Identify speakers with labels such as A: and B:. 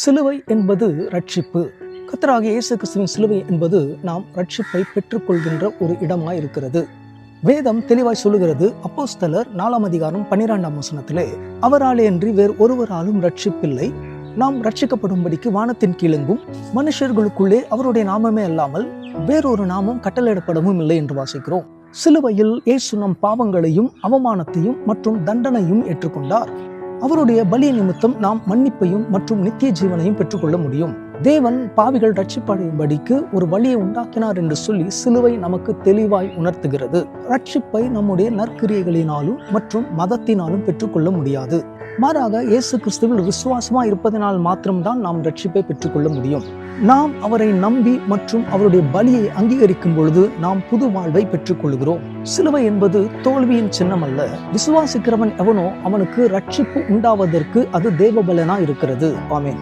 A: சிலுவை என்பது ரட்சிப்பு. கர்த்தராகிய இயேசு கிறிஸ்துவின் சிலுவை என்பது நாம் ரட்சிப்பை பெற்றுக்கொள்கின்ற ஒரு இடமாய் இருக்கிறது. வேதம் தெளிவாய் சொல்லுகிறது. அப்போஸ்தலர் 4ஆம் அதிகாரம் 12ஆம் வசனத்திலே, அவராலே அன்றி வேறு ஒருவராலும் ரட்சிப்பில்லை, நாம் ரட்சிக்கப்படும்படிக்கு வானத்தின் கீழெங்கும் மனுஷர்களுக்குள்ளே அவருடைய நாமமே அல்லாமல் வேறொரு நாமம் கட்டளையிடப்படவும் இல்லை என்று வாசிக்கிறோம். சிலுவையில் இயேசு நம் பாவங்களையும் அவமானத்தையும் மற்றும் தண்டனையும் ஏற்றுக்கொண்டார். அவருடைய பலி நிமித்தம் நாம் மன்னிப்பையும் மற்றும் நித்திய ஜீவனையும் பெற்றுக்கொள்ள முடியும். தேவன் பாவிகள் ரட்சிப்படையும்படிக்கு ஒரு வழியை உண்டாக்கினார் என்று சொல்லி சிலுவை நமக்கு தெளிவாய் உணர்த்துகிறது. ரட்சிப்பை நம்முடைய நற்கிரியைகளினாலும் மற்றும் மதத்தினாலும் பெற்றுக்கொள்ள முடியாது. மாறாக இயேசு கிறிஸ்துவில் விசுவாசமா இருப்பதனால் மாத்திரம்தான் நாம் ரட்சிப்பை பெற்றுக்கொள்ள முடியும். நாம் அவரை நம்பி மற்றும் அவருடைய பலியை அங்கீகரிக்கும் பொழுது நாம் புது வாழ்வை பெற்றுக்கொள்கிறோம். சிலுவை என்பது தோல்வியின் சின்னம் அல்ல. விசுவாசிக்கிறவன் எவனோ அவனுக்கு ரட்சிப்பு உண்டாவதற்கு அது தேவபலனா இருக்கிறது. ஆமென்.